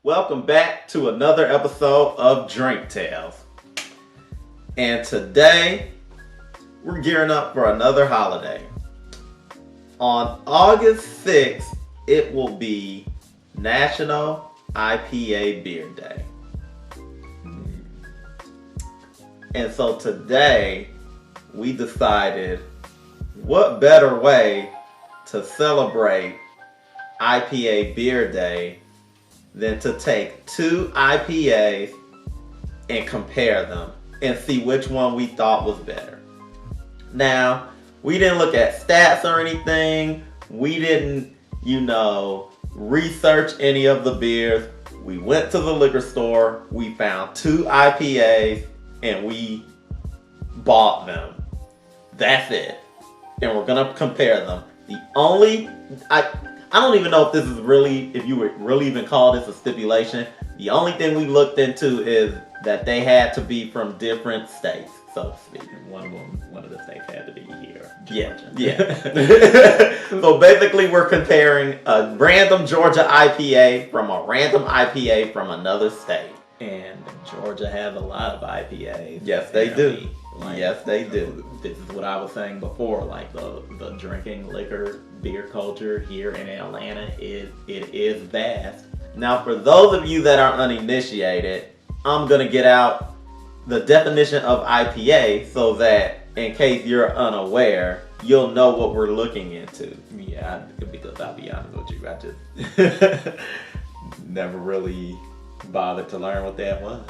Welcome back to another episode of Drink Tales. And today, we're gearing up for another holiday. On August 6th, it will be National IPA Beer Day. And so today, we decided what better way to celebrate IPA Beer Day than to take two IPAs and compare them and see which one we thought was better. Now, we didn't look at stats or anything. We didn't, research any of the beers. We went to the liquor store. We found two IPAs and we bought them. That's it. And we're gonna compare them. I don't even know if this is really, if you would really even call this a stipulation. The only thing we looked into is that they had to be from different states, so to speak. One of the states had to be here. Georgia. Yeah. So basically we're comparing a random Georgia IPA from a random IPA from another state. And Georgia has a lot of IPAs. Yes, they do. Yes, they do. This is what I was saying before, like the drinking liquor beer culture here in Atlanta it is vast. Now, for those of you that are uninitiated, I'm gonna get out the definition of IPA so that in case you're unaware, you'll know what we're looking into. Yeah, because I'll be honest with you, I just never really bothered to learn what that was.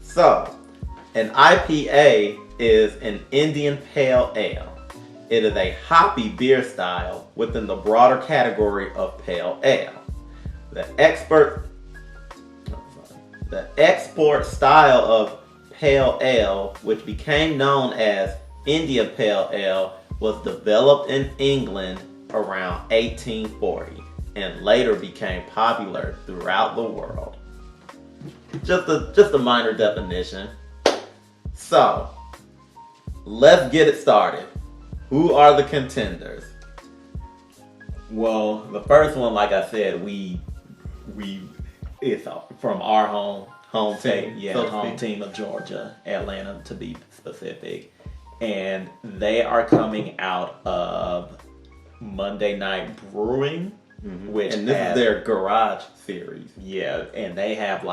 So, an IPA is an Indian Pale Ale. It is a hoppy beer style within the broader category of Pale Ale. The export style of Pale Ale, which became known as Indian Pale Ale, was developed in England around 1840 and later became popular throughout the world. Just a minor definition. So, let's get it started. Who are the contenders? Well, the first one, like I said, it's from our home team. Yeah, so home team of Georgia, Atlanta to be specific. And they are coming out of Monday Night Brewing. Mm-hmm. And this is their garage series. Yeah, and they have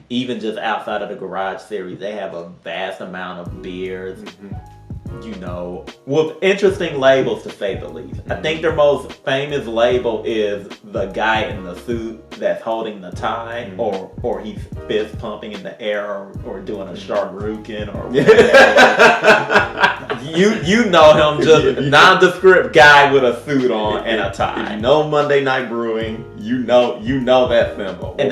even just outside of the garage series, they have a vast amount of beers, with interesting labels to say the least. I think their most famous label is the guy in the suit that's holding the tie, or he's fist pumping in the air, or doing a Shahrukhin or whatever. You know him, just nondescript guy with a suit on and a tie. If you know Monday Night Brewing, you know that symbol. And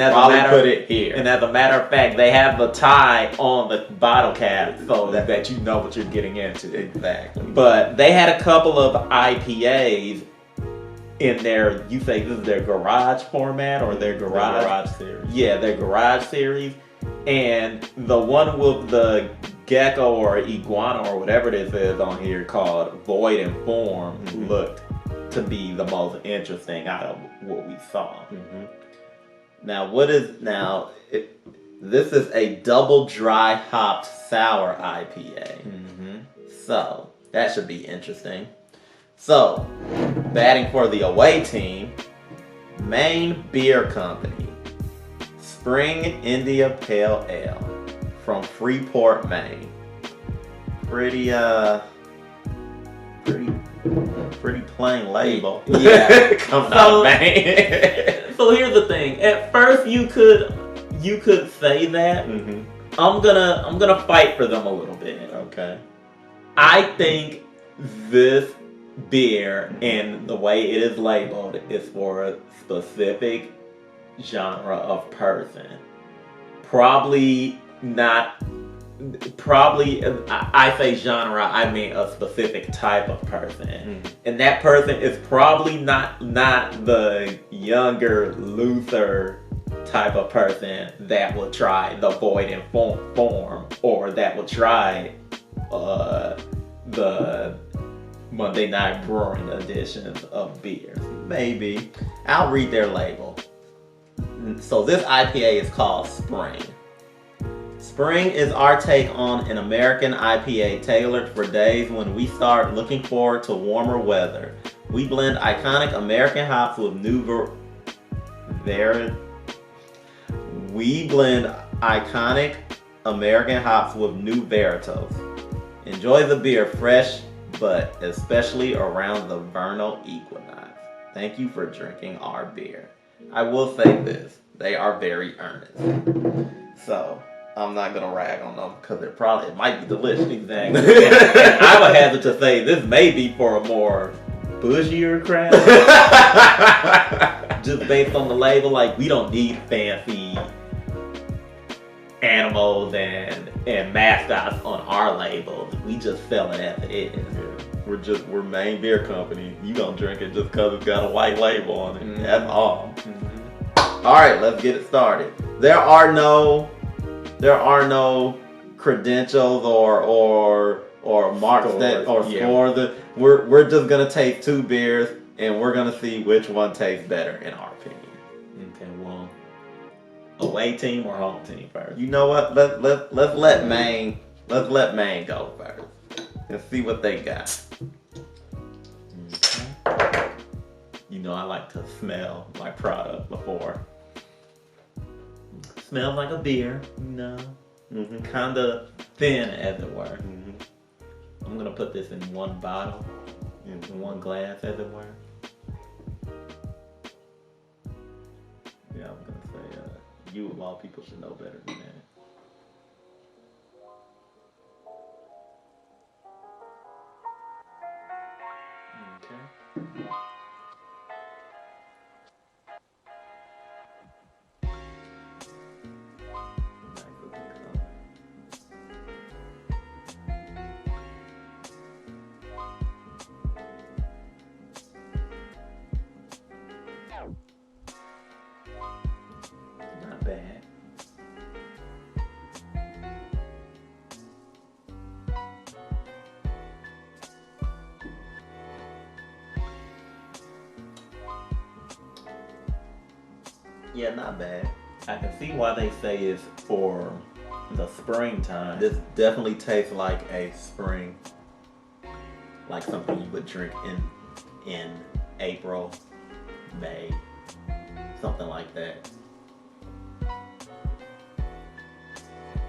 put it here. And as a matter of fact, they have the tie on the bottle cap so that you know what you're getting into. Exactly. But they had a couple of IPAs in their, you say this is their garage format or their garage series. Yeah, their garage series. And the one with the gecko or iguana or whatever this is on here called Void and Form looked to be the most interesting out of what we saw. Now, this is a double dry hopped sour IPA. So that should be interesting. So, batting for the away team, Maine Beer Company, Spring India Pale Ale from Freeport, Maine. Pretty plain label. Yeah, coming out of Maine. So here's the thing. At first, you could say that. I'm gonna fight for them a little bit. Okay. I think this beer and the way it is labeled is for a specific genre of person. I say genre, I mean a specific type of person. And that person is probably not the younger, looser type of person that will try the Void and Form, or that will try the Monday Night Brewing editions of beers. Maybe. I'll read their label. So this IPA is called Spring. Spring is our take on an American IPA tailored for days when we start looking forward to warmer weather. We blend iconic American hops with new varieties. Enjoy the beer fresh, but especially around the vernal equinox. Thank you for drinking our beer. I will say this, they are very earnest. So, I'm not gonna rag on them because it might be delicious. Exactly. And I would hazard to say this may be for a more bougier crowd. Just based on the label, like we don't need fancy animals and mascots on our labels. We just sell it as it is. Yeah. We're Maine Beer Company. You gonna drink it just because it's got a white label on it. Mm-hmm. That's all. Mm-hmm. All right, let's get it started. There are no credentials or marks scores. We're just gonna taste two beers and we're gonna see which one tastes better in our opinion. Okay, well, away team or home team first? You know what? Let's let Maine go first and see what they got. Okay. You know I like to smell my product before. Smells like a beer, you know. Mm-hmm. Kind of thin, as it were. Mm-hmm. I'm gonna put this in one bottle, in one glass, as it were. Yeah, I'm gonna say you of all people should know better than that. Okay. Not bad. Yeah, not bad. I can see why they say it's for the springtime. This definitely tastes like a spring, like something you would drink in April, May, something like that.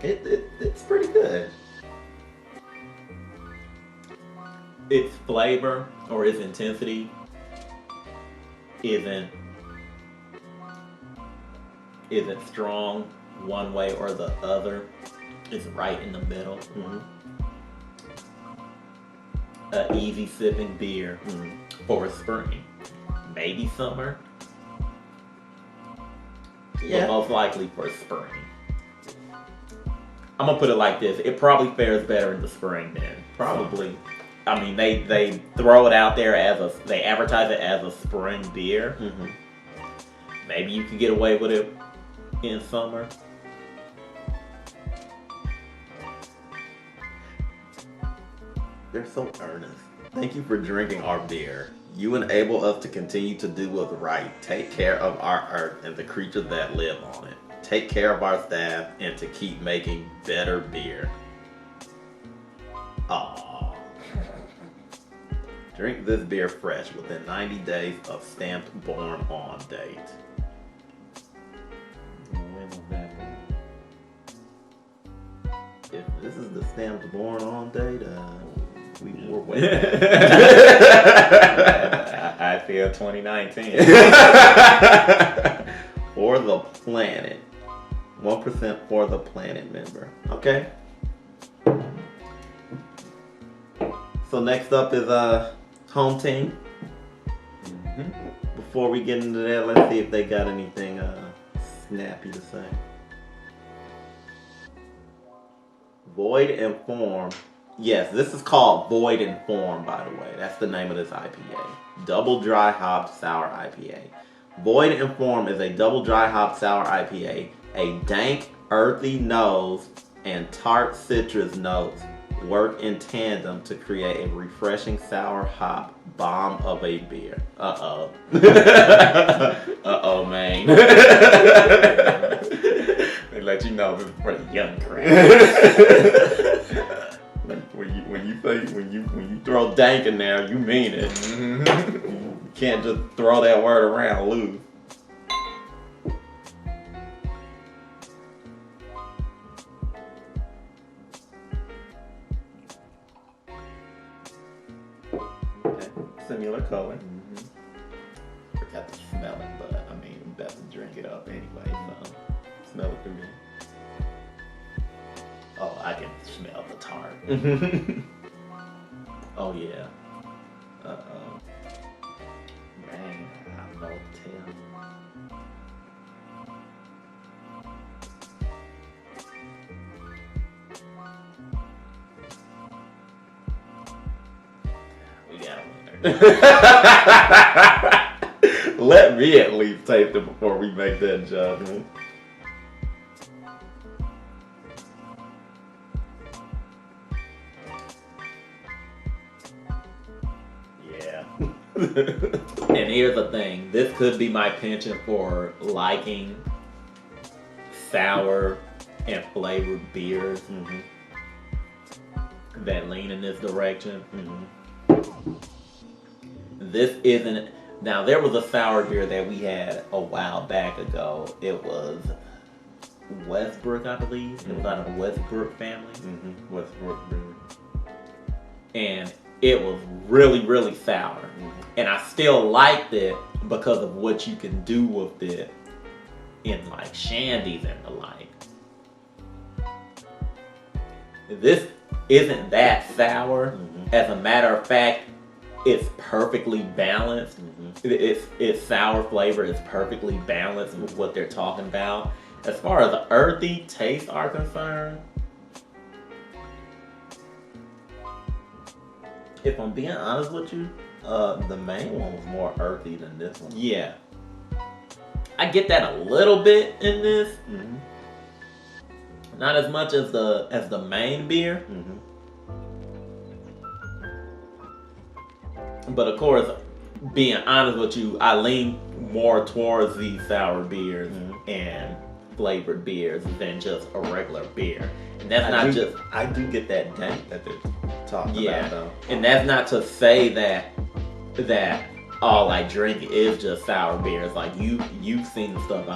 It's pretty good. Its flavor or its intensity isn't strong one way or the other. It's right in the middle. Mm-hmm. An easy sipping beer for spring, maybe summer. Yeah, but most likely for spring. I'm gonna put it like this: it probably fares better in the spring then. Probably. I mean, they throw it out there they advertise it as a spring beer. Mm-hmm. Maybe you can get away with it in summer. They're so earnest. Thank you for drinking our beer. You enable us to continue to do what's right. Take care of our earth and the creatures that live on it. Take care of our staff and to keep making better beer. Aww. Drink this beer fresh within 90 days of stamped born on date. When was that born? If this is the stamped born on date, we were waiting. I feel 2019. For the planet. 1% for the planet member. Okay. So next up is home team. Mm-hmm. Before we get into that, let's see if they got anything snappy to say. Void and Form. Yes, this is called Void and Form, by the way. That's the name of this IPA. Double dry hop sour IPA. Void and Form is a double dry hop sour IPA. A dank, earthy nose and tart citrus notes work in tandem to create a refreshing sour hop bomb of a beer. Uh-oh. Uh-oh, man. They let you know this is for the young crowd. when you Throw dank in there, you mean it. You can't just throw that word around loose. Okay. Similar color. forgot to smell it, but I mean, we better drink it up anyway, so smell it through me. Oh, I can smell the tart. Oh, yeah. Uh-oh. Man, I don't know what to tell. We got one. Let me at least taste it before we make that judgment. Yeah. And here's the thing. This could be my penchant for liking sour and flavored beers that lean in this direction. This isn't. Now, there was a sour beer that we had a while back ago. It was Westbrook, I believe. It was out of the Westbrook family. Westbrook Brewery. And it was really, really sour. And I still liked it because of what you can do with it in like shandies and the like. This isn't that sour. As a matter of fact, it's perfectly balanced. It's sour flavor is perfectly balanced with what they're talking about. As far as the earthy tastes are concerned, If I'm being honest with you, the main one was more earthy than this one. yeah. I get that a little bit in this. Not as much as the main beer. But of course, being honest with you, I lean more towards these sour beers and flavored beers than just a regular beer. And that's I do get that dank that they're talking about though. And that's not to say that all I drink is just sour beers. Like you've seen the stuff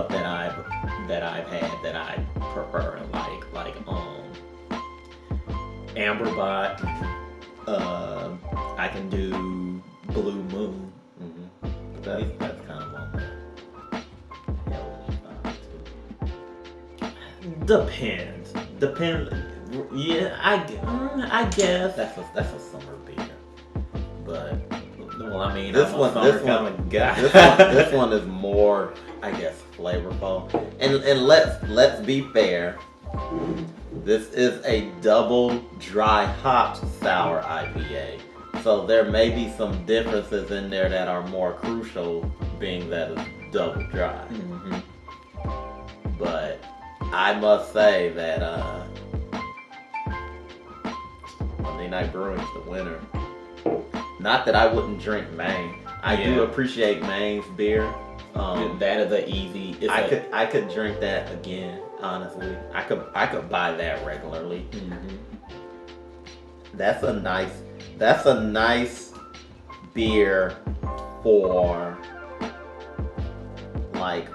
that I've had that I prefer and like Amberbot. I can do Blue Moon. That's kind of one. Depends. Yeah, I guess that's a summer beer. But well, I mean, This I'm a one, summer this kind one, of guy. this one is more, I guess, flavorful. And let's be fair. This is a double dry hopped sour IPA. So there may be some differences in there that are more crucial, being that it's double dry. But I must say that Monday Night Brewing's the winner. Not that I wouldn't drink Maine. I do appreciate Maine's beer. That is easy. I could drink that again. Honestly, I could buy that regularly. That's a nice beer for like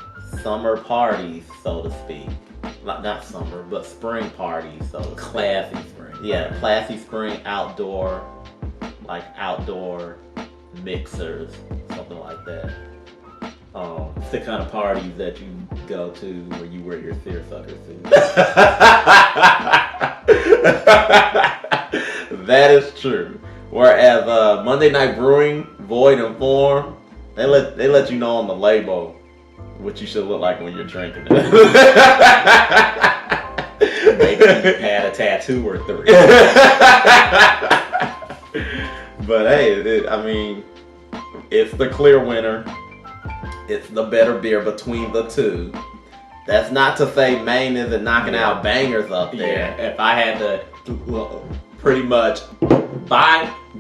summer parties, so to speak. Not summer, but spring parties, so to speak. Classy spring. Yeah, classy spring outdoor mixers, something like that. It's the kind of parties that you go to where you wear your seersucker suit. That is true. Whereas Monday Night Brewing, Void and Form, they let you know on the label what you should look like when you're drinking it. Maybe you had a tattoo or three. But hey, I mean, it's the clear winner. It's the better beer between the two. That's not to say Maine isn't knocking out bangers up there. Yeah, if I had to pretty much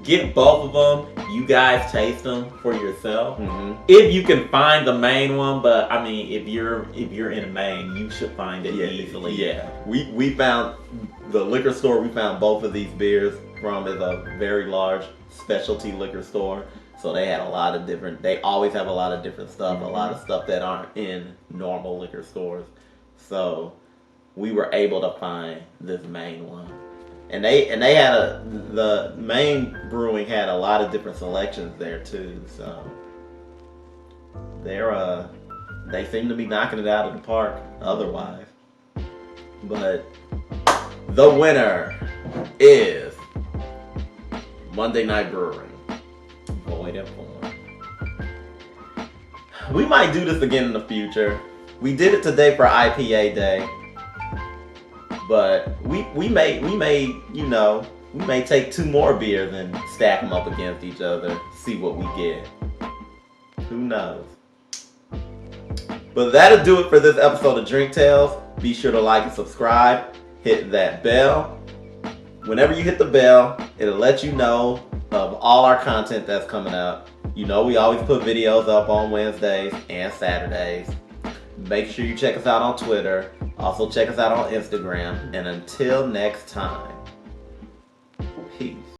get both of them, you guys taste them for yourself. If you can find the main one, but I mean, if you're in Maine, you should find it easily. Yeah, we found the liquor store we found both of these beers from is a very large specialty liquor store. So they had a lot of different. They always have a lot of different stuff, a lot of stuff that aren't in normal liquor stores. So we were able to find this main one, and they had the main brewing had a lot of different selections there too. So they seem to be knocking it out of the park otherwise. But the winner is Monday Night Brewing. Void and Form. We might do this again in the future. We did it today for IPA Day, but we may take 2 more beers and stack them up against each other, see what we get. Who knows? But that'll do it for this episode of Drink Tales. Be sure to like and subscribe. Hit that bell. Whenever you hit the bell, it'll let you know of all our content that's coming up. You know we always put videos up on Wednesdays and Saturdays. Make sure you check us out on Twitter. Also check us out on Instagram. And until next time, peace.